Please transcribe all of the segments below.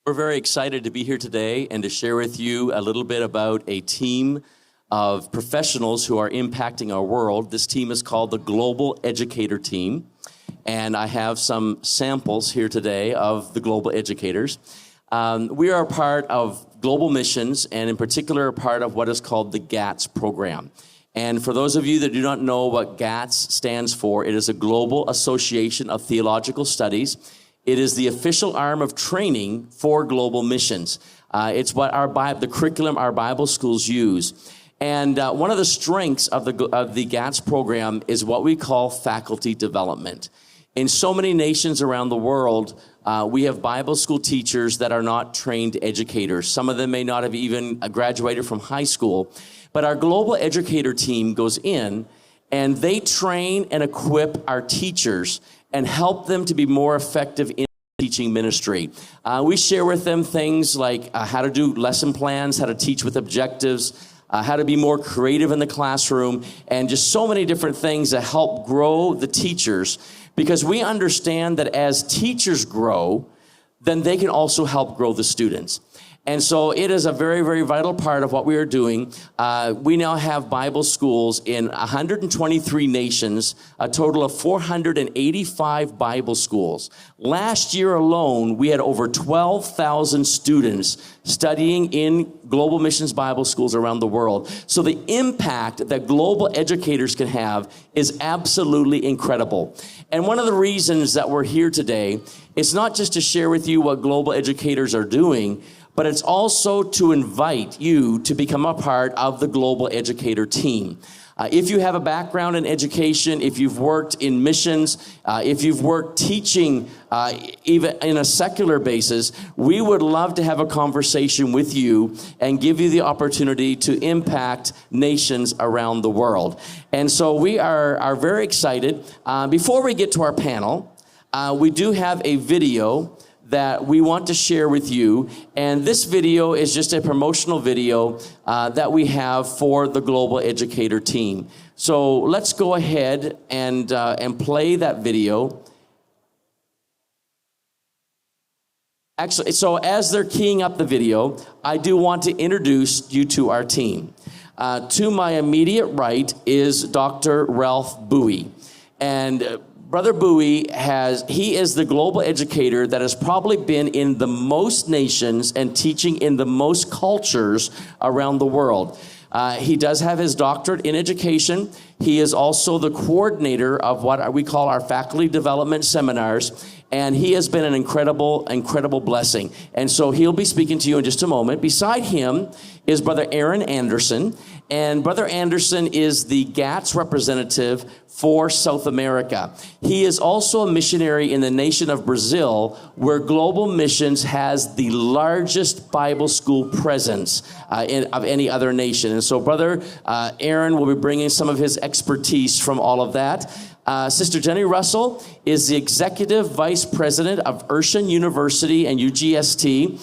We're very excited to be here today and to share with you a little bit about a team of professionals who are impacting our world. This team is called the Global Educator Team, and I have some samples here today of the Global Educators. We are a part of global missions, and in particular a part of what is called the GATS program. And for those of you that do not know what GATS stands for, it is a Global Association of Theological Studies. It is the official arm of training for global missions. It's what the curriculum our Bible schools use. And one of the strengths of the GATS program is what we call faculty development. In so many nations around the world, we have Bible school teachers that are not trained educators. Some of them may not have even graduated from high school. But our Global Educator team goes in and they train and equip our teachers and help them to be more effective in teaching ministry. We share with them things like how to do lesson plans, how to teach with objectives, how to be more creative in the classroom, and just so many different things that help grow the teachers, because we understand that as teachers grow, then they can also help grow the students. And so it is a very, very vital part of what we are doing. We now have Bible schools in 123 nations, a total of 485 Bible schools. Last year alone, we had over 12,000 students studying in global missions Bible schools around the world. So the impact that global educators can have is absolutely incredible. And one of the reasons that we're here today is not just to share with you what global educators are doing, but it's also to invite you to become a part of the Global Educator team. If you have a background in education, if you've worked in missions, if you've worked teaching, even in a secular basis, we would love to have a conversation with you and give you the opportunity to impact nations around the world. And so we are very excited. Before we get to our panel, we do have a video that we want to share with you. And this video is just a promotional video that we have for the Global Educator team. So let's go ahead and play that video. Actually, so as they're keying up the video, I do want to introduce you to our team. To my immediate right is Dr. Ralph Bowie. And Brother Bowie he is the global educator that has probably been in the most nations and teaching in the most cultures around the world. He does have his doctorate in education. He is also the coordinator of what we call our faculty development seminars. And he has been an incredible blessing. And so he'll be speaking to you in just a moment. Beside him is Brother Aaron Anderson. And Brother Anderson is the GATS representative for South America. He is also a missionary in the nation of Brazil, where Global Missions has the largest Bible school presence of any other nation. And so Brother Aaron will be bringing some of his expertise from all of that. Sister Jenny Russell is the Executive Vice President of Urshan University and UGST.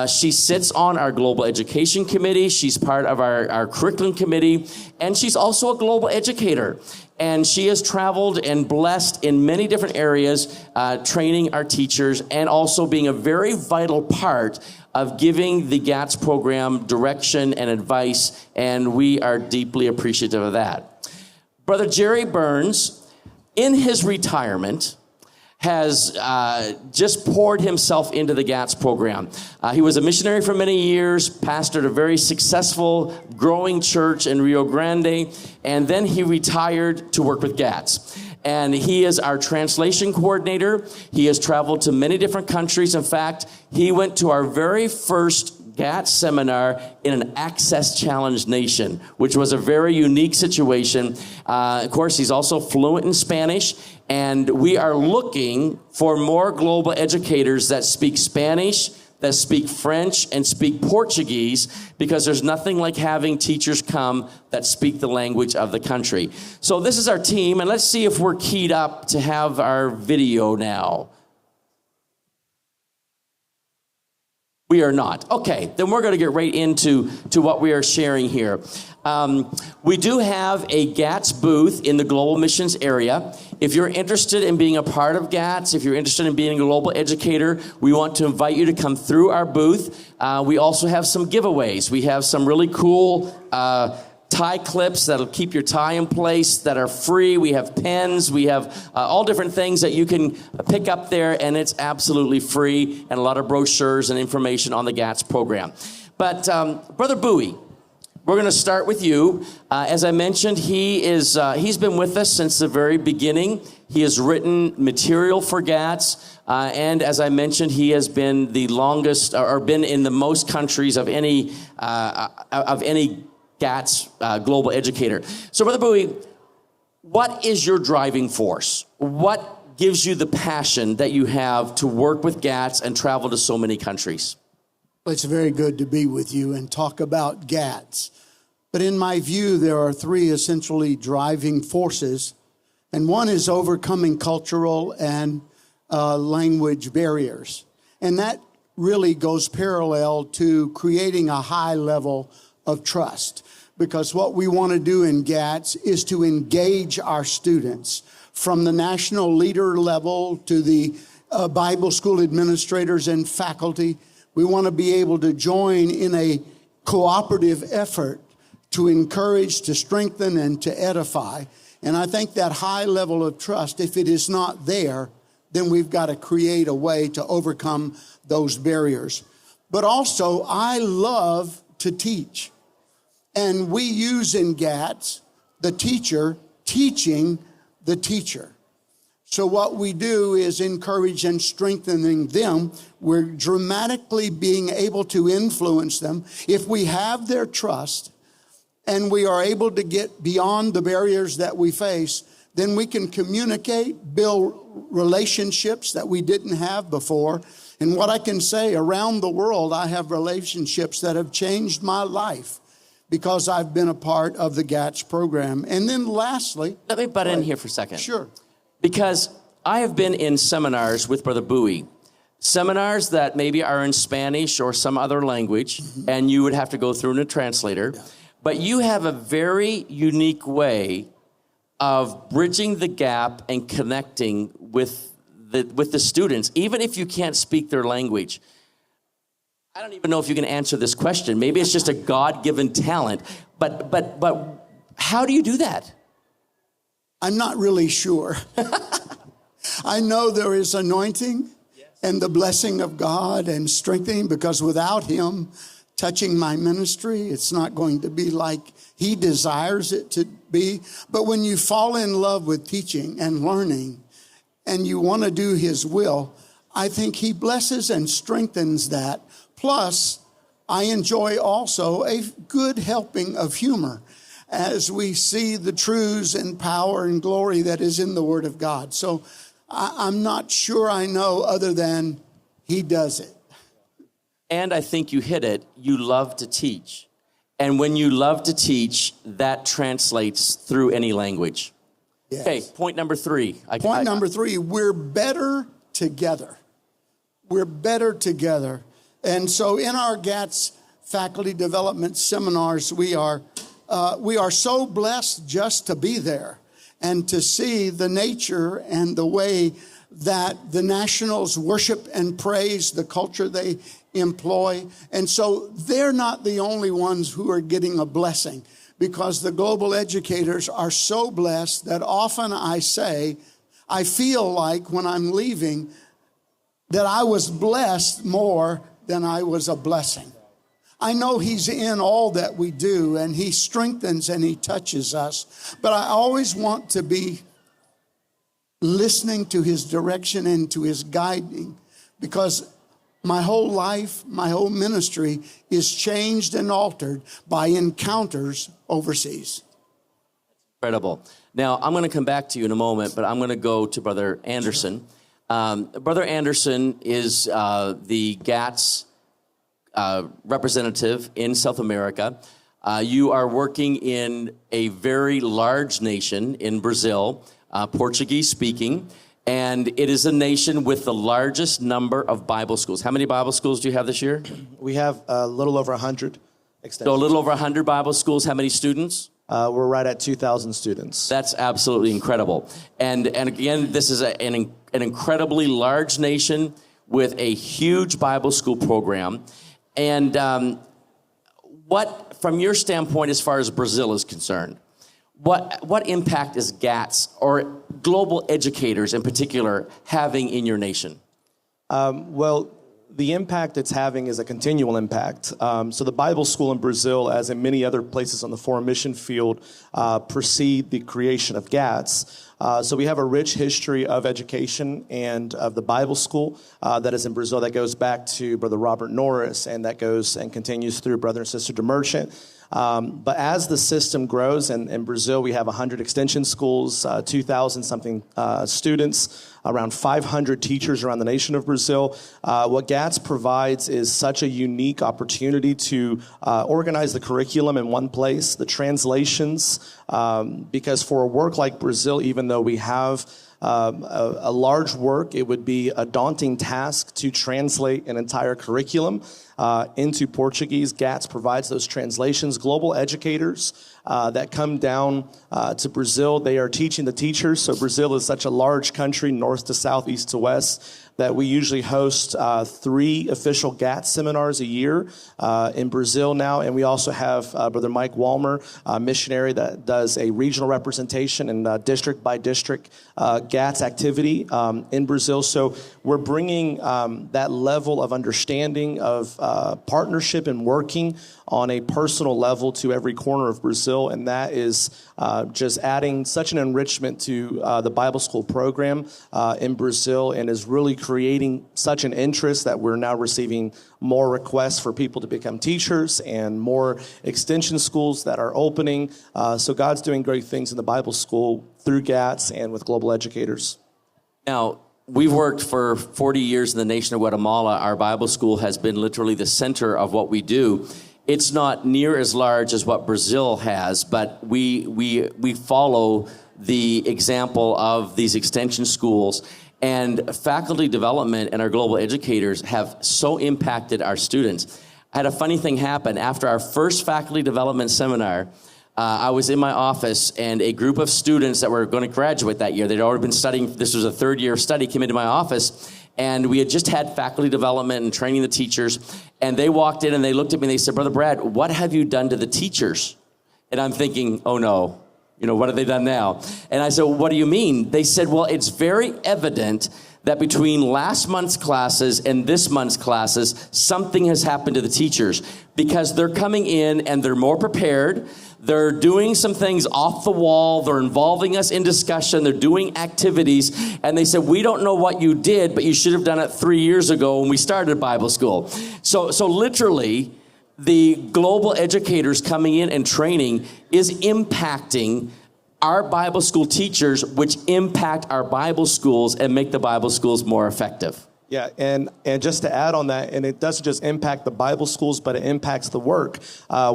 She sits on our Global Education Committee. She's part of our Curriculum Committee, and she's also a global educator. And she has traveled and blessed in many different areas, training our teachers, and also being a very vital part of giving the GATS program direction and advice, and we are deeply appreciative of that. Brother Jerry Burns, in his retirement, has just poured himself into the GATS program. He was a missionary for many years, pastored a very successful, growing church in Rio Grande, and then he retired to work with GATS. And he is our translation coordinator. He has traveled to many different countries. In fact, he went to our very first GATS seminar in an access challenged nation, which was a very unique situation. Of course, he's also fluent in Spanish, and we are looking for more global educators that speak Spanish, that speak French, and speak Portuguese, because there's nothing like having teachers come that speak the language of the country. So this is our team, and let's see if we're keyed up to have our video now. We are not. Okay, then we're going to get right into what we are sharing here. We do have a GATS booth in the Global Missions area. If you're interested in being a part of GATS, if you're interested in being a global educator, we want to invite you to come through our booth. We also have some giveaways. We have some really cool tie clips that'll keep your tie in place that are free. We have pens. We have all different things that you can pick up there, and it's absolutely free, and a lot of brochures and information on the GATS program. But Brother Bowie, we're going to start with you. As I mentioned, he's been with us since the very beginning. He has written material for GATS, and as I mentioned, he has been the longest, or been in the most countries of any GATS global educator. So, Brother Bowie, what is your driving force? What gives you the passion that you have to work with GATS and travel to so many countries? Well, it's very good to be with you and talk about GATS. But in my view, there are three essentially driving forces. And one is overcoming cultural and language barriers. And that really goes parallel to creating a high level of trust. Because what we want to do in GATS is to engage our students from the national leader level to the Bible school administrators and faculty. We want to be able to join in a cooperative effort to encourage, to strengthen, and to edify. And I think that high level of trust, if it is not there, then we've got to create a way to overcome those barriers. But also, I love to teach. And we use in GATS the teacher teaching the teacher. So what we do is encourage and strengthening them. We're dramatically being able to influence them. If we have their trust and we are able to get beyond the barriers that we face, then we can communicate, build relationships that we didn't have before. And what I can say, around the world, I have relationships that have changed my life because I've been a part of the GATS program. And then lastly... Let me butt in here for a second. Sure. Because I have been in seminars with Brother Bowie, seminars that maybe are in Spanish or some other language, and you would have to go through a translator. Yeah. But you have a very unique way of bridging the gap and connecting with the students, even if you can't speak their language. I don't even know if you can answer this question. Maybe it's just a God-given talent. But how do you do that? I'm not really sure. I know there is anointing and the blessing of God and strengthening, because without him touching my ministry, it's not going to be like he desires it to be. But when you fall in love with teaching and learning and you want to do his will, I think he blesses and strengthens that. Plus, I enjoy also a good helping of humor as we see the truths and power and glory that is in the Word of God. So I'm not sure I know other than he does it. And I think you hit it. You love to teach. And when you love to teach, that translates through any language. Yes. Okay, point number three. Point number three, we're better together. We're better together. And so in our GATS faculty development seminars, we are so blessed just to be there and to see the nature and the way that the nationals worship and praise, the culture they employ. And so they're not the only ones who are getting a blessing, because the global educators are so blessed that often I say, I feel like when I'm leaving that I was blessed more than I was a blessing. I know he's in all that we do, and he strengthens and he touches us. But I always want to be listening to his direction and to his guiding, because my whole life, my whole ministry is changed and altered by encounters overseas. Incredible. Now, I'm going to come back to you in a moment, but I'm going to go to Brother Anderson. Brother Anderson is the GATS representative in South America. You are working in a very large nation in Brazil, Portuguese speaking, And it is a nation with the largest number of Bible schools. How many Bible schools do you have this year? We have a little over 100 extensions. So a little over 100 Bible schools. How many students? We're right at 2,000 students. That's absolutely incredible. And again, this is an incredibly large nation with a huge Bible school program. And what, from your standpoint, as far as Brazil is concerned, what impact is GATS or global educators in particular having in your nation? Well, the impact it's having is a continual impact. So the Bible school in Brazil, as in many other places on the foreign mission field, precede the creation of GATS. So we have a rich history of education and of the Bible school that is in Brazil that goes back to Brother Robert Norris, and that goes and continues through Brother and Sister DeMerchant. But as the system grows, and in Brazil we have 100 extension schools, 2,000 something students, around 500 teachers around the nation of Brazil. What GATS provides is such a unique opportunity to organize the curriculum in one place, the translations, because for a work like Brazil, even though we have a large work, it would be a daunting task to translate an entire curriculum into Portuguese. GATS provides those translations. Global educators that come down to Brazil, they are teaching the teachers. So Brazil is such a large country, north to south, east to west, that we usually host 3 official GATS seminars a year in Brazil now. And we also have Brother Mike Walmer, a missionary that does a regional representation and district by district GATS activity in Brazil. So we're bringing that level of understanding of partnership and working on a personal level to every corner of Brazil. And that is just adding such an enrichment to the Bible school program in Brazil, and is really creating such an interest that we're now receiving more requests for people to become teachers and more extension schools that are opening. So God's doing great things in the Bible school through GATS and with global educators. Now, we've worked for 40 years in the nation of Guatemala. Our Bible school has been literally the center of what we do. It's not near as large as what Brazil has, but we follow the example of these extension schools. And faculty development and our global educators have so impacted our students. I had a funny thing happen. After our first faculty development seminar, I was in my office, and a group of students that were going to graduate that year, they'd already been studying, this was a third year of study, came into my office, and we had just had faculty development and training the teachers, and they walked in and they looked at me and they said, "Brother Brad, what have you done to the teachers?" And I'm thinking, oh no, what have they done now? And I said, well, what do you mean? They said, well, it's very evident that between last month's classes and this month's classes, something has happened to the teachers, because they're coming in and they're more prepared. They're doing some things off the wall. They're involving us in discussion. They're doing activities. And they said, we don't know what you did, but you should have done it 3 years ago when we started Bible school. So literally, the global educators coming in and training is impacting our Bible school teachers, which impact our Bible schools and make the Bible schools more effective. Yeah, and just to add on that, and it doesn't just impact the Bible schools, but it impacts the work.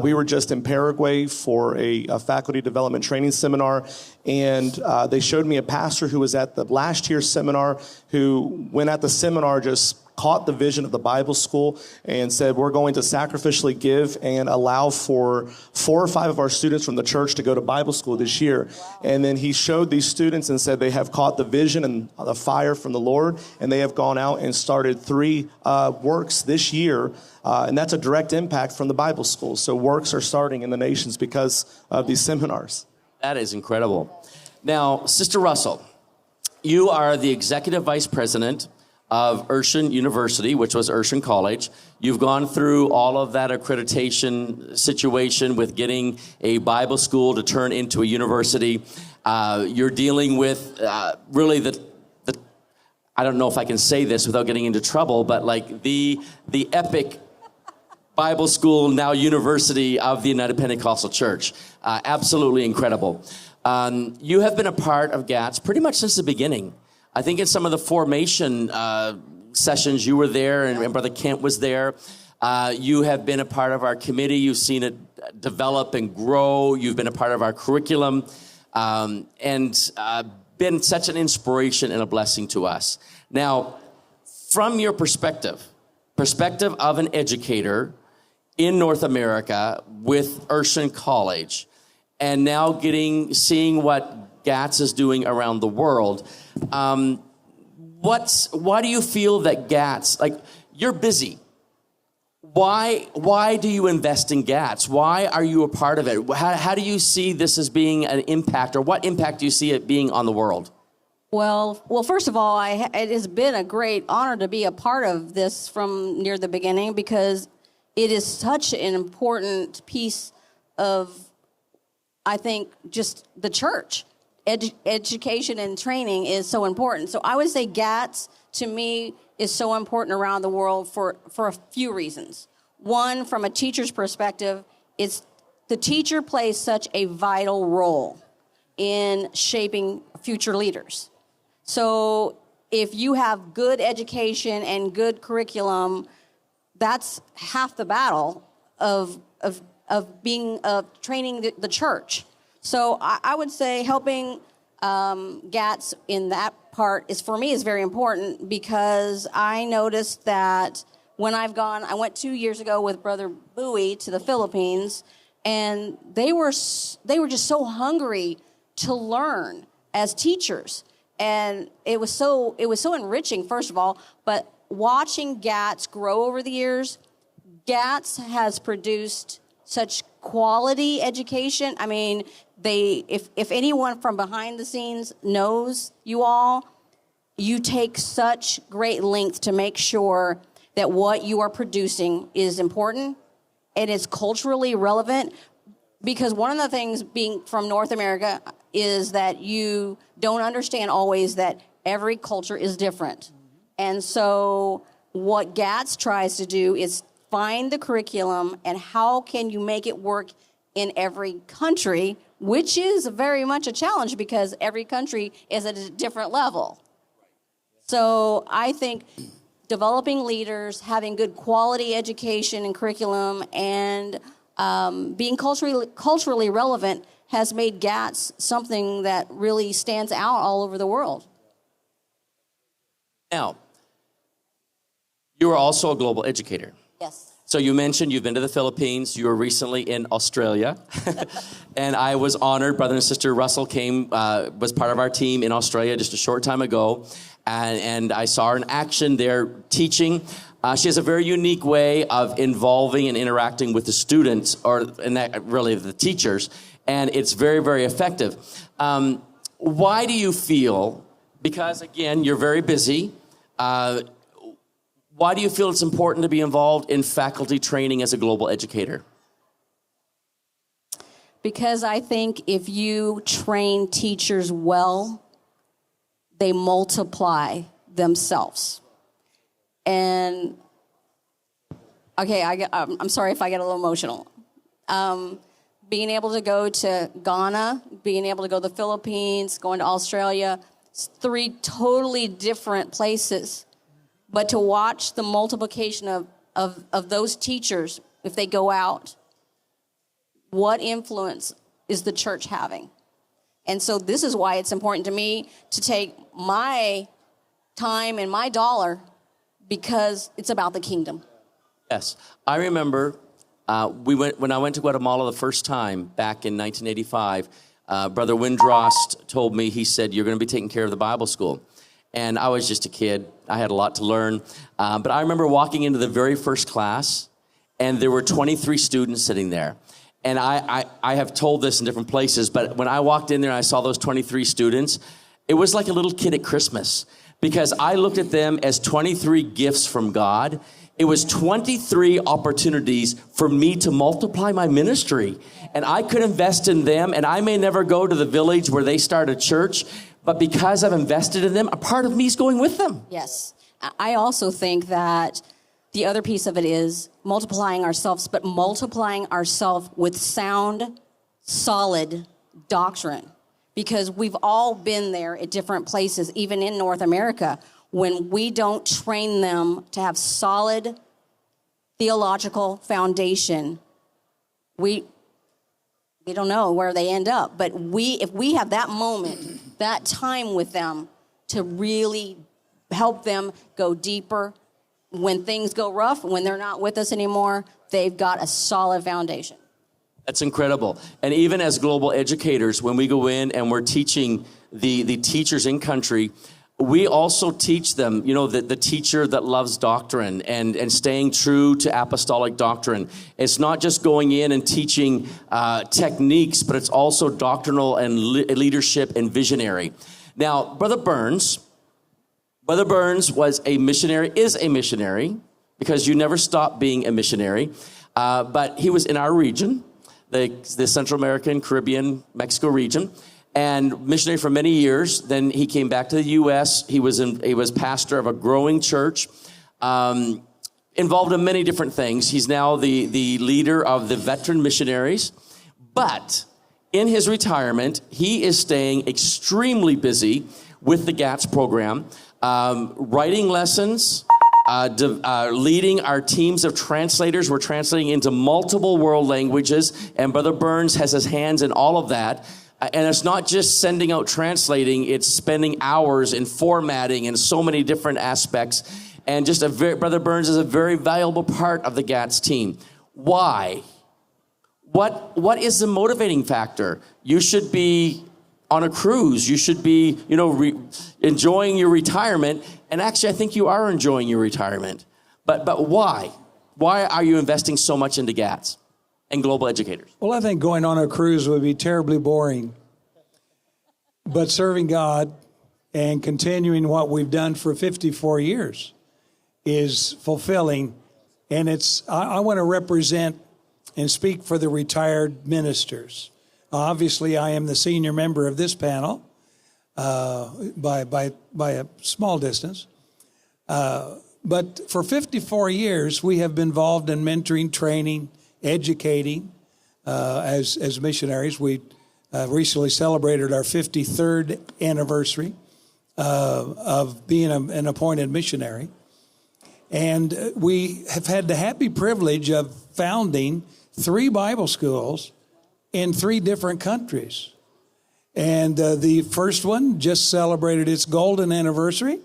We were just in Paraguay for a faculty development training seminar, and they showed me a pastor who was at the last year's seminar, who, when at the seminar, just caught the vision of the Bible school and said, we're going to sacrificially give and allow for 4 or 5 of our students from the church to go to Bible school this year. And then he showed these students and said they have caught the vision and the fire from the Lord, and they have gone out and started 3 works this year. And that's a direct impact from the Bible school. So works are starting in the nations because of these seminars. That is incredible. Now, Sister Russell, you are the executive vice president of Urshan University, which was Urshan College. You've gone through all of that accreditation situation with getting a Bible school to turn into a university. You're dealing with really the I don't know if I can say this without getting into trouble, but like the epic Bible school, now university of the United Pentecostal Church. Absolutely incredible. You have been a part of GATS pretty much since the beginning. I think in some of the formation sessions you were there, and Brother Kent was there. You have been a part of our committee. You've seen it develop and grow. You've been a part of our curriculum. And been such an inspiration and a blessing to us. Now, from your perspective of an educator in North America with Urshan College, and now seeing what GATS is doing around the world, why do you feel that GATS, like, you're busy? Why do you invest in GATS? Why are you a part of it? How do you see this as being an impact, or what impact do you see it being on the world? Well, first of all, it has been a great honor to be a part of this from near the beginning, because it is such an important piece of, I think, just the church. Education and training is so important. So I would say GATS, to me, is so important around the world for a few reasons. One, from a teacher's perspective, it's the teacher plays such a vital role in shaping future leaders. So if you have good education and good curriculum, that's half the battle of training the church. So I would say helping GATS in that part for me is very important, because I noticed that when I went 2 years ago with Brother Bowie to the Philippines, and they were just so hungry to learn as teachers, and it was so enriching, first of all. But watching GATS grow over the years, GATS has produced such quality education. I mean, if anyone from behind the scenes knows you all, you take such great length to make sure that what you are producing is important and is culturally relevant. Because one of the things being from North America is that you don't understand always that every culture is different. And so what GATS tries to do is find the curriculum and how can you make it work in every country, which is very much a challenge because every country is at a different level. So I think developing leaders, having good quality education and curriculum, and being culturally relevant has made GATS something that really stands out all over the world. Now, you are also a global educator. Yes. So you mentioned you've been to the Philippines. You were recently in Australia. And I was honored. Brother and Sister Russell was part of our team in Australia just a short time ago. And I saw her in action there teaching. She has a very unique way of involving and interacting with the students, really the teachers. And it's very, very effective. Why do you feel, because again, you're very busy, why do you feel it's important to be involved in faculty training as a global educator? Because I think if you train teachers well, they multiply themselves. And, okay, I'm sorry if I get a little emotional. Being able to go to Ghana, being able to go to the Philippines, going to Australia, 3 totally different places. But to watch the multiplication of those teachers, if they go out, what influence is the church having? And so this is why it's important to me to take my time and my dollar, because it's about the kingdom. Yes. I remember when I went to Guatemala the first time back in 1985, Brother Windrost told me, he said, you're going to be taking care of the Bible school. And I was just a kid. I had a lot to learn. But I remember walking into the very first class, and there were 23 students sitting there. And I have told this in different places, but when I walked in there and I saw those 23 students, it was like a little kid at Christmas, because I looked at them as 23 gifts from God. It was 23 opportunities for me to multiply my ministry. And I could invest in them, and I may never go to the village where they start a church, but because I've invested in them, a part of me is going with them. Yes. I also think that the other piece of it is multiplying ourselves, but multiplying ourselves with sound, solid doctrine. Because we've all been there at different places, even in North America, when we don't train them to have solid theological foundation, we don't know where they end up. But if we have that moment that time with them to really help them go deeper. When things go rough, when they're not with us anymore, they've got a solid foundation. That's incredible. And even as global educators, when we go in and we're teaching the teachers in country, we also teach them, the teacher that loves doctrine and staying true to apostolic doctrine. It's not just going in and teaching techniques, but it's also doctrinal and leadership and visionary. Now, Brother Burns is a missionary, because you never stop being a missionary. But he was in our region, the Central American, Caribbean, Mexico region, and missionary for many years. Then he came back to the U.S. He was pastor of a growing church, involved in many different things. He's now the leader of the veteran missionaries. But in his retirement, he is staying extremely busy with the GATS program, writing lessons, leading our teams of translators. We're translating into multiple world languages, and Brother Burns has his hands in all of that. And it's not just sending out translating, it's spending hours in formatting and so many different aspects. And Brother Burns is a very valuable part of the GATS team. Why? What is the motivating factor? You should be on a cruise. You should be, enjoying your retirement. And actually, I think you are enjoying your retirement. But why? Why are you investing so much into GATS and global educators? Well, I think going on a cruise would be terribly boring. But serving God and continuing what we've done for 54 years is fulfilling. And I want to represent and speak for the retired ministers. Obviously, I am the senior member of this panel by a small distance. But for 54 years, we have been involved in mentoring, training, educating as missionaries. We recently celebrated our 53rd anniversary of being an appointed missionary. And we have had the happy privilege of founding 3 Bible schools in 3 different countries. And the first one just celebrated its golden anniversary,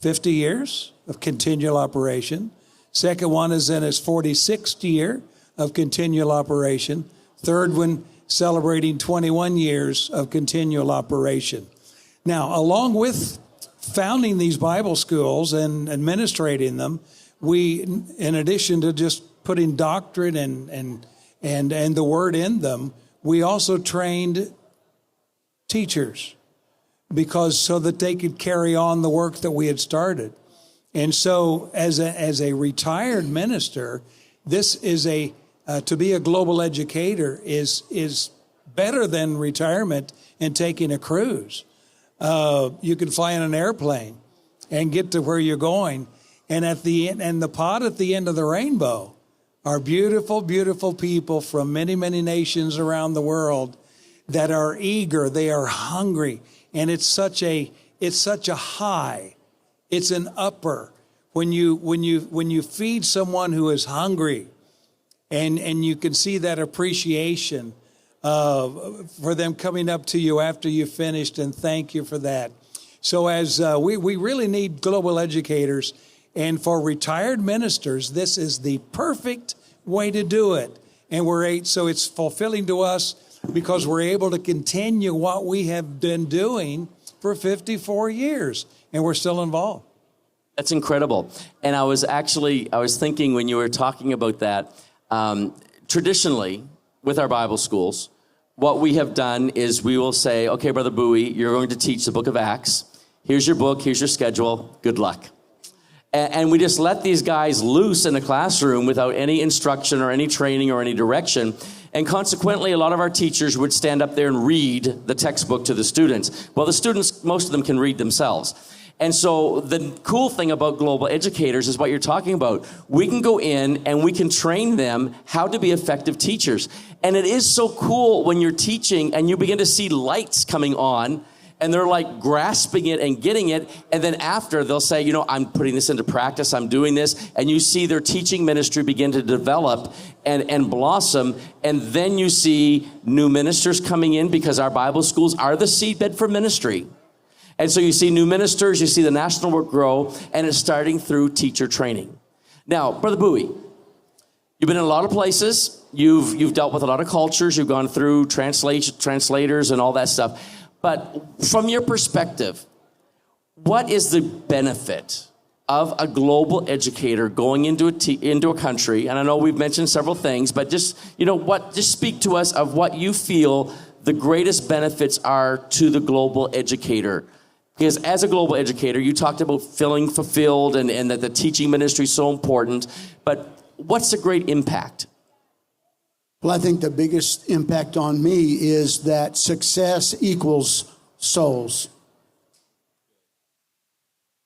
50 years of continual operation. Second one is in its 46th year of continual operation. Third one celebrating 21 years of continual operation. Now, along with founding these Bible schools and administrating them, we, in addition to just putting doctrine and the word in them, we also trained teachers so that they could carry on the work that we had started. And so as a retired minister, this is to be a global educator is better than retirement and taking a cruise. You can fly in an airplane and get to where you're going. And at the end, and the pot at the end of the rainbow are beautiful, beautiful people from many, many nations around the world that are eager, they are hungry, and it's such a high, it's an upper when you feed someone who is hungry, and you can see that appreciation for them coming up to you after you finished and thank you for that. So as we really need global educators, and for retired ministers, this is the perfect way to do it. And so it's fulfilling to us because we're able to continue what we have been doing for 54 years, and we're still involved. That's incredible. And I was thinking when you were talking about that, traditionally with our Bible schools, what we have done is we will say, okay, Brother Bowie, you're going to teach the book of Acts. Here's your book, here's your schedule, good luck. And we just let these guys loose in the classroom without any instruction or any training or any direction. And consequently, a lot of our teachers would stand up there and read the textbook to the students. Well, the students, most of them can read themselves. And so the cool thing about global educators is what you're talking about. We can go in and we can train them how to be effective teachers. And it is so cool when you're teaching and you begin to see lights coming on, and they're like grasping it and getting it. And then after, they'll say, I'm putting this into practice. I'm doing this. And you see their teaching ministry begin to develop and blossom. And then you see new ministers coming in because our Bible schools are the seedbed for ministry. And so you see new ministers, you see the national work grow, and it's starting through teacher training. Now, Brother Bowie, you've been in a lot of places. You've dealt with a lot of cultures. You've gone through translators and all that stuff. But from your perspective, what is the benefit of a global educator going into a country? And I know we've mentioned several things, but just speak to us of what you feel the greatest benefits are to the global educator. Because as a global educator, you talked about feeling fulfilled and that the teaching ministry is so important. But what's the great impact? Well, I think the biggest impact on me is that success equals souls.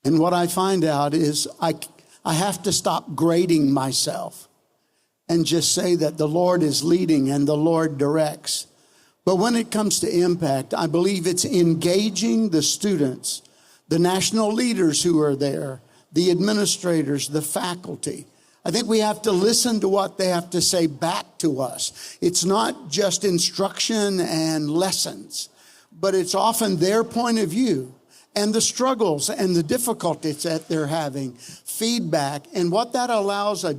And what I find out is I have to stop grading myself and just say that the Lord is leading and the Lord directs. But when it comes to impact, I believe it's engaging the students, the national leaders who are there, the administrators, the faculty. I think we have to listen to what they have to say back to us. It's not just instruction and lessons, but it's often their point of view and the struggles and the difficulties that they're having, feedback. And what that allows a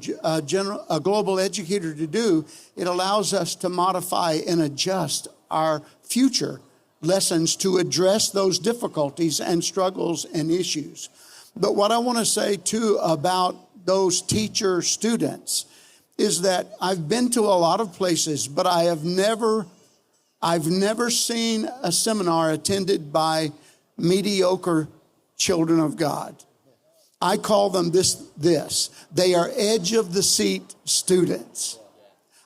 global educator to do, it allows us to modify and adjust our future lessons to address those difficulties and struggles and issues. But what I want to say too about those teacher students is that I've been to a lot of places, but I've never seen a seminar attended by mediocre children of God. I call them this. They are edge of the seat students.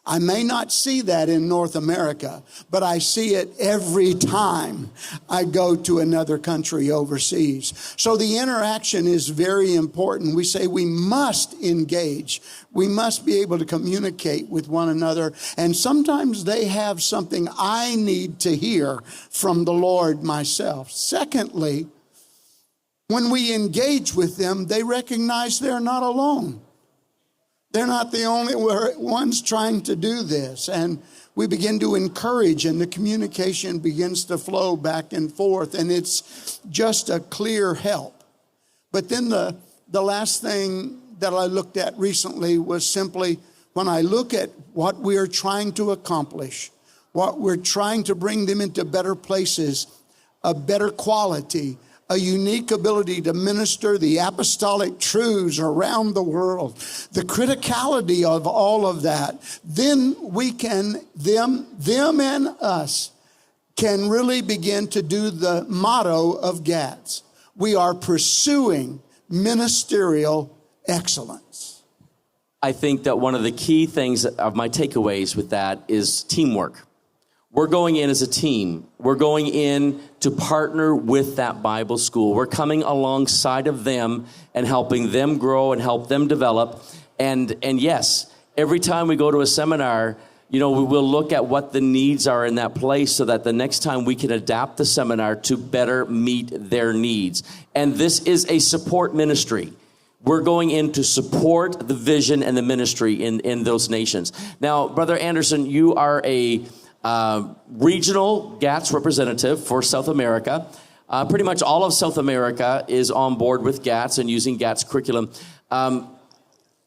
I may not see that in North America, but I see it every time I go to another country overseas. So the interaction is very important. We say we must engage. We must be able to communicate with one another. And sometimes they have something I need to hear from the Lord myself. Secondly, when we engage with them, they recognize they're not alone. They're not the only ones trying to do this. And we begin to encourage, and the communication begins to flow back and forth, and it's just a clear help. But then the last thing that I looked at recently was simply when I look at what we are trying to accomplish, what we're trying to bring them into better places, a better quality, a unique ability to minister the apostolic truths around the world, the criticality of all of that, then we can, them and us, can really begin to do the motto of GATS. We are pursuing ministerial excellence. I think that one of the key things of my takeaways with that is teamwork. We're going in as a team. We're going in to partner with that Bible school. We're coming alongside of them and helping them grow and help them develop. And yes, every time we go to a seminar, we will look at what the needs are in that place so that the next time we can adapt the seminar to better meet their needs. And this is a support ministry. We're going in to support the vision and the ministry in those nations. Now, Brother Anderson, you are a regional GATS representative for South America. Pretty much all of South America is on board with GATS and using GATS curriculum.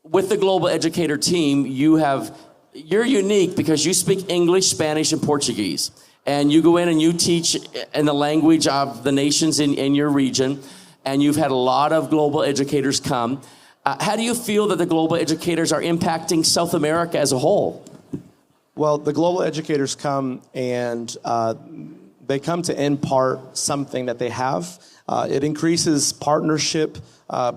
With the Global Educator team, you're unique because you speak English, Spanish, and Portuguese. And you go in and you teach in the language of the nations in your region. And you've had a lot of global educators come. How do you feel that the global educators are impacting South America as a whole? Well, the global educators come and they come to impart something that they have. It increases partnership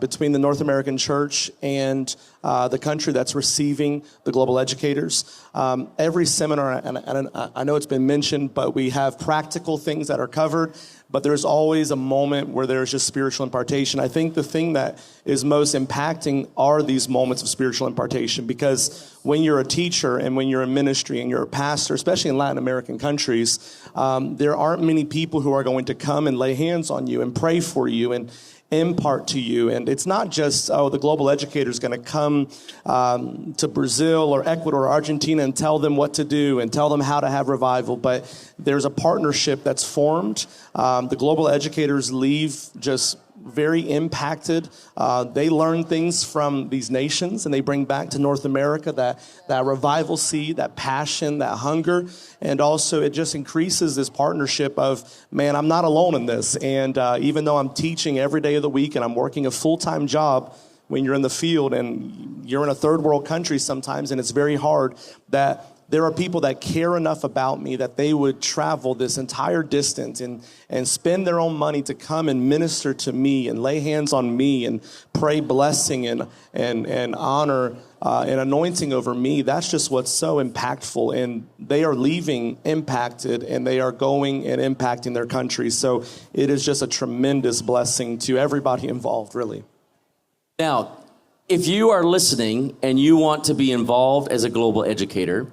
between the North American church and the country that's receiving the global educators. Every seminar, and I know it's been mentioned, but we have practical things that are covered, but there's always a moment where there's just spiritual impartation. I think the thing that is most impacting are these moments of spiritual impartation, because when you're a teacher and when you're in ministry and you're a pastor, especially in Latin American countries, there aren't many people who are going to come and lay hands on you and pray for you impart to you. And it's not just, the global educator is going to come to Brazil or Ecuador or Argentina and tell them what to do and tell them how to have revival, but there's a partnership that's formed. The global educators leave just very impacted. They learn things from these nations and they bring back to North America that revival seed, that passion, that hunger. And also it just increases this partnership of, man, I'm not alone in this. And even though I'm teaching every day of the week and I'm working a full-time job, when you're in the field and you're in a third world country sometimes and it's very hard, that there are people that care enough about me that they would travel this entire distance and spend their own money to come and minister to me and lay hands on me and pray blessing and honor and anointing over me. That's just what's so impactful. And they are leaving impacted and they are going and impacting their country. So it is just a tremendous blessing to everybody involved, really. Now, if you are listening and you want to be involved as a global educator,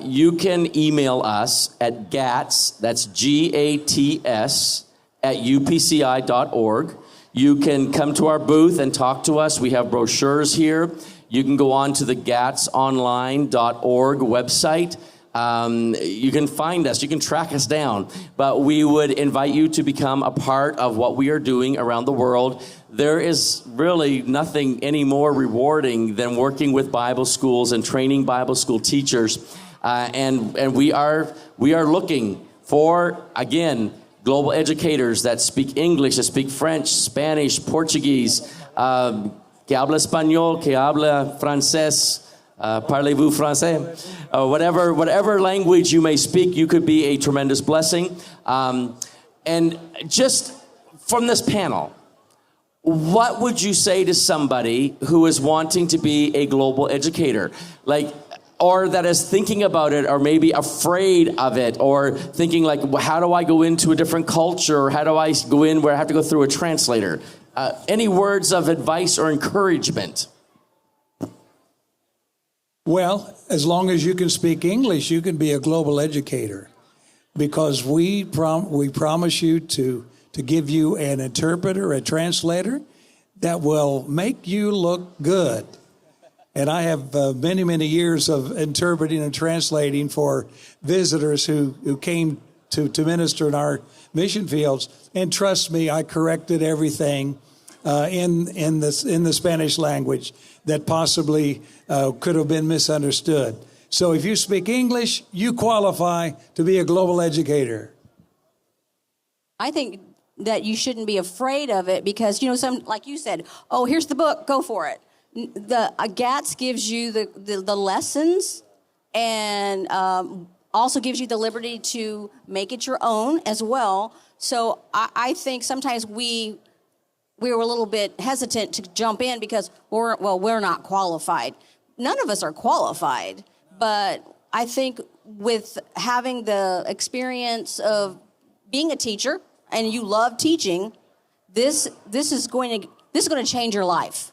you can email us at GATS, that's GATS, at UPCI.org. You can come to our booth and talk to us. We have brochures here. You can go on to the gatsonline.org website. You can find us. You can track us down. But we would invite you to become a part of what we are doing around the world. There is really nothing any more rewarding than working with Bible schools and training Bible school teachers. And we are looking for, again, global educators that speak English, that speak French, Spanish, Portuguese, que habla español, que habla francés. Parlez-vous français? Whatever language you may speak, you could be a tremendous blessing. And just from this panel, what would you say to somebody who is wanting to be a global educator? Or that is thinking about it, or maybe afraid of it, or thinking like, well, how do I go into a different culture? Or how do I go in where I have to go through a translator? Any words of advice or encouragement? Well, as long as you can speak English, you can be a global educator, because we promise you to give you an interpreter, a translator that will make you look good. And I have many, many years of interpreting and translating for visitors who came to minister in our mission fields. And trust me, I corrected everything in the Spanish language that possibly could have been misunderstood. So if you speak English, you qualify to be a global educator. I think that you shouldn't be afraid of it because, some, like you said, oh, here's the book, go for it. The GATS gives you the lessons and also gives you the liberty to make it your own as well. So I think sometimes we were a little bit hesitant to jump in because we're not qualified. None of us are qualified, but I think with having the experience of being a teacher and you love teaching, this is going to change your life.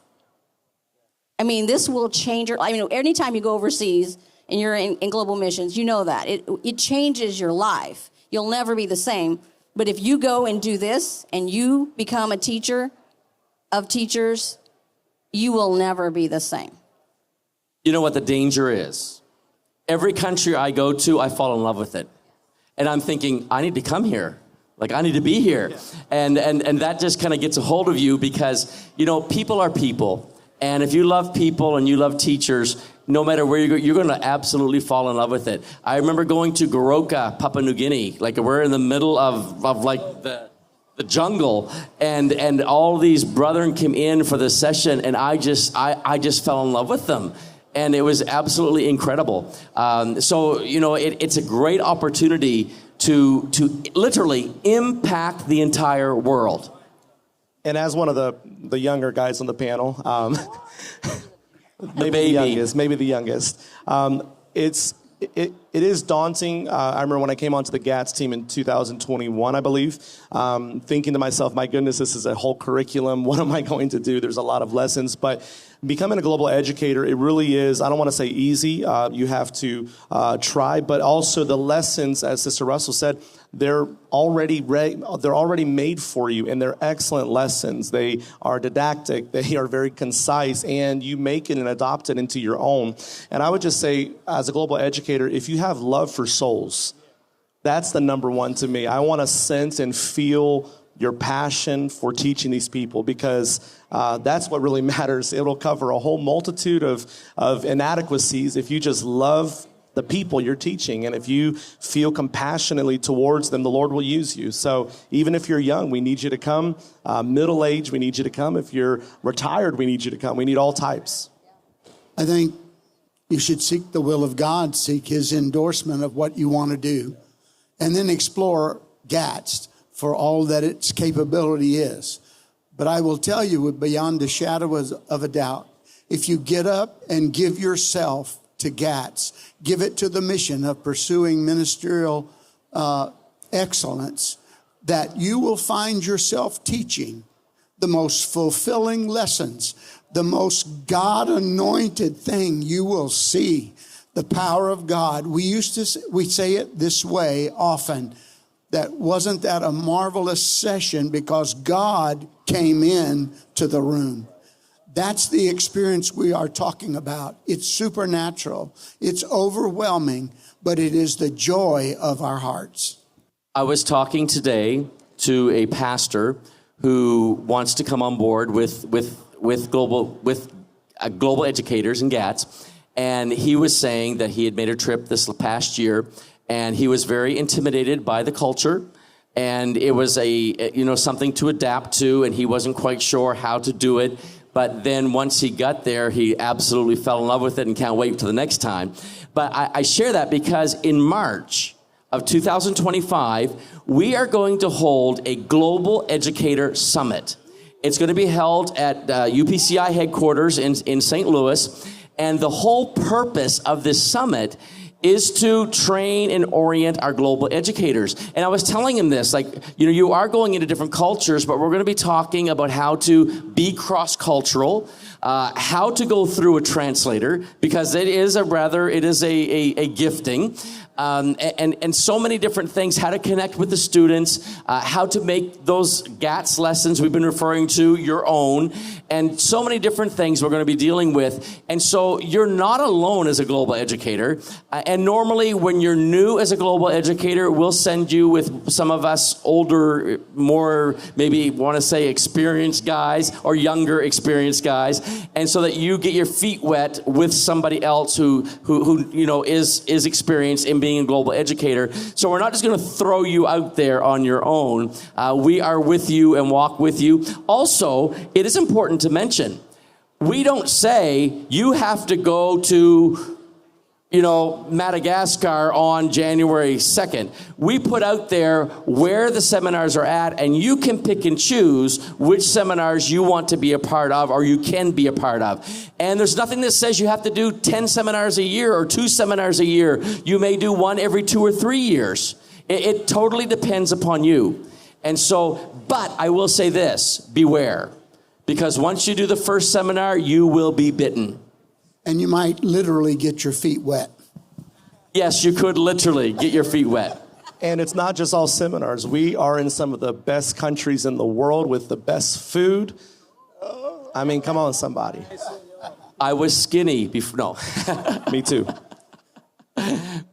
I mean, this will change your life. Anytime you go overseas and you're in global missions, you know that. It changes your life. You'll never be the same. But if you go and do this and you become a teacher of teachers, you will never be the same. You know what the danger is? Every country I go to, I fall in love with it. And I'm thinking, I need to come here. I need to be here. Yeah. And that just kind of gets a hold of you because, people are people. And if you love people and you love teachers, no matter where you go, you're going to absolutely fall in love with it. I remember going to Goroka, Papua New Guinea. We're in the middle of the jungle, and all these brethren came in for the session, and I just fell in love with them. And it was absolutely incredible. So it's a great opportunity to literally impact the entire world. And as one of the younger guys on the panel, maybe the youngest, it is daunting. I remember when I came onto the GATS team in 2021, I believe, thinking to myself, my goodness, this is a whole curriculum. What am I going to do? There's a lot of lessons. But becoming a global educator, it really is, I don't want to say easy. You have to try. But also the lessons, as Sister Russell said, they're already made for you, and they're excellent lessons. They are didactic, they are very concise, and you make it and adopt it into your own. And I would just say, as a global educator, if you have love for souls, that's the number one to me. I want to sense and feel your passion for teaching these people, because that's what really matters. It'll cover a whole multitude of inadequacies if you just love the people you're teaching, and if you feel compassionately towards them, the Lord will use you. So even if you're young, we need you to come. Middle-aged, we need you to come. If you're retired, we need you to come. We need all types. I think you should seek the will of God, seek his endorsement of what you want to do, and then explore GATS for all that its capability is. But I will tell you, beyond a shadow of a doubt, if you get up and give yourself to GATS, give it to the mission of pursuing ministerial excellence, that you will find yourself teaching the most fulfilling lessons, the most God-anointed thing you will see, the power of God. We say it this way often, that wasn't that a marvelous session because God came in to the room. That's the experience we are talking about. It's supernatural. It's overwhelming, but it is the joy of our hearts. I was talking today to a pastor who wants to come on board with global educators and GATS, and he was saying that he had made a trip this past year, and he was very intimidated by the culture, and it was something to adapt to, and he wasn't quite sure how to do it. But then once he got there, he absolutely fell in love with it and can't wait till the next time. But I share that because in March of 2025, we are going to hold a Global Educator Summit. It's going to be held at UPCI headquarters in St. Louis. And the whole purpose of this summit is to train and orient our global educators. And I was telling him this, you are going into different cultures, but we're going to be talking about how to be cross-cultural, how to go through a translator, because it is a gifting, and so many different things, how to connect with the students, how to make those GATS lessons we've been referring to your own, and so many different things we're going to be dealing with. And so you're not alone as a global educator. And normally when you're new as a global educator, we'll send you with some of us older, more maybe want to say experienced guys, or younger experienced guys, and so that you get your feet wet with somebody else who is experienced in being a global educator. So we're not just going to throw you out there on your own. We are with you and walk with you. Also, it is important to mention, we don't say you have to go to Madagascar on January 2nd. We put out there where the seminars are at, and you can pick and choose which seminars you want to be a part of, or you can be a part of. And there's nothing that says you have to do 10 seminars a year or 2 seminars a year. You may do one every 2 or 3 years. It totally depends upon you. And so, but I will say this, beware. Because once you do the first seminar, you will be bitten. And you might literally get your feet wet. Yes, you could literally get your feet wet. And it's not just all seminars. We are in some of the best countries in the world with the best food. I mean, come on, somebody. I was skinny before. No. Me too.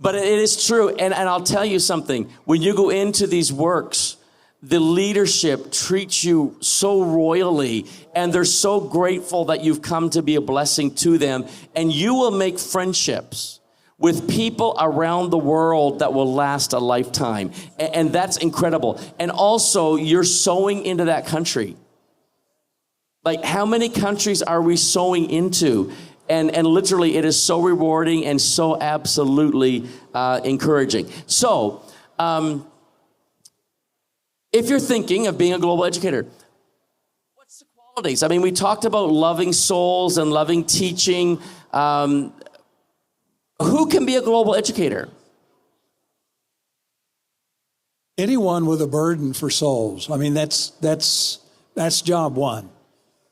But it is true. And I'll tell you something. When you go into these works, the leadership treats you so royally, and they're so grateful that you've come to be a blessing to them. And you will make friendships with people around the world that will last a lifetime. And that's incredible. And also, you're sowing into that country. Like, how many countries are we sowing into? And literally, it is so rewarding and so absolutely encouraging. So, if you're thinking of being a global educator, what's the qualities? I mean, we talked about loving souls and loving teaching. Who can be a global educator? anyone with a burden for souls. I mean, that's job one.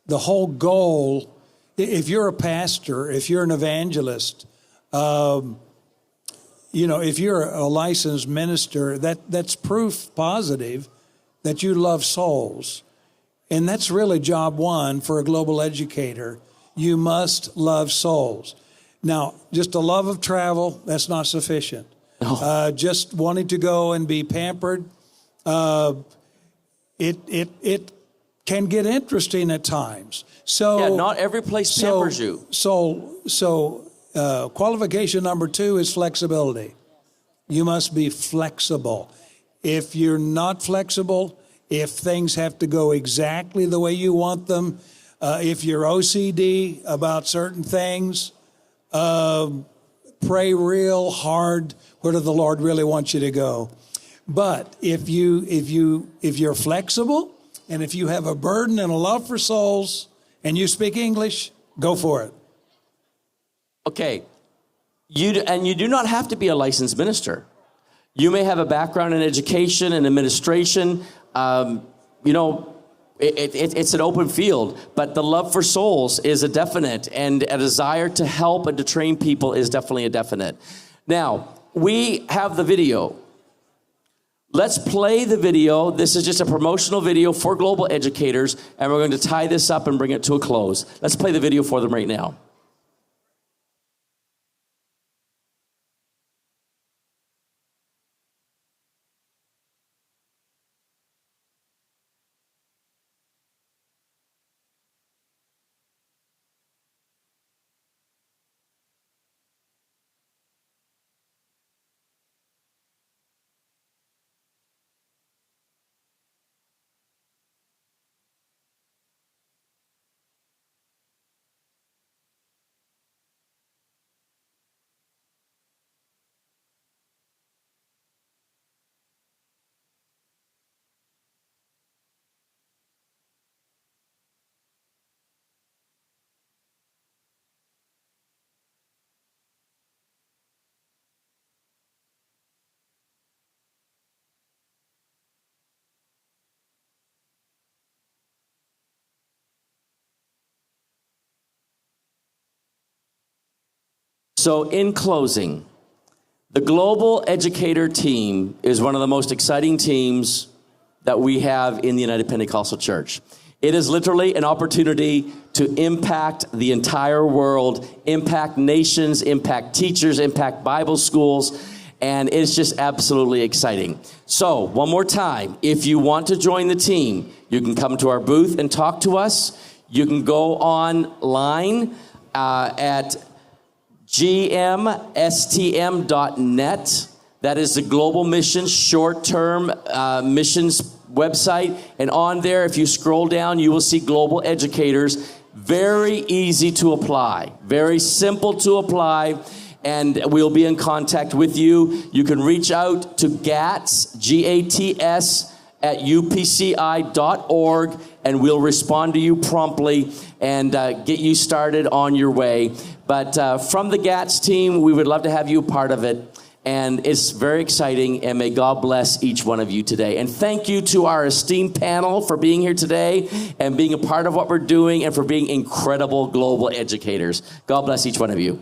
The whole goal, if you're a pastor, if you're an evangelist, if you're a licensed minister, that's proof positive that you love souls. And that's really job one for a global educator. You must love souls. Now, just a love of travel, that's not sufficient. No. Just wanting to go and be pampered, it can get interesting at times. So yeah, not every place pampers you. So qualification number 2 is flexibility. You must be flexible. If you're not flexible, if things have to go exactly the way you want them, if you're OCD about certain things, pray real hard. Where does the Lord really want you to go? But if you're flexible, and if you have a burden and a love for souls, and you speak English, go for it. Okay, you do not have to be a licensed minister. You may have a background in education and administration. It's an open field, but the love for souls is a definite, and a desire to help and to train people is definitely a definite. Now, we have the video. Let's play the video. This is just a promotional video for global educators, and we're going to tie this up and bring it to a close. Let's play the video for them right now. So in closing, the Global Educator Team is one of the most exciting teams that we have in the United Pentecostal Church. It is literally an opportunity to impact the entire world, impact nations, impact teachers, impact Bible schools, and it's just absolutely exciting. So, one more time, if you want to join the team, you can come to our booth and talk to us. You can go online at gmstm.net. That is the Global Missions short-term missions website. And on there, if you scroll down, you will see Global Educators. Very easy to apply. Very simple to apply. And we'll be in contact with you. You can reach out to GATS, G-A-T-S, at upci.org, and we'll respond to you promptly and get you started on your way. But from the GATS team, we would love to have you a part of it. And it's very exciting, and may God bless each one of you today. And thank you to our esteemed panel for being here today and being a part of what we're doing and for being incredible global educators. God bless each one of you.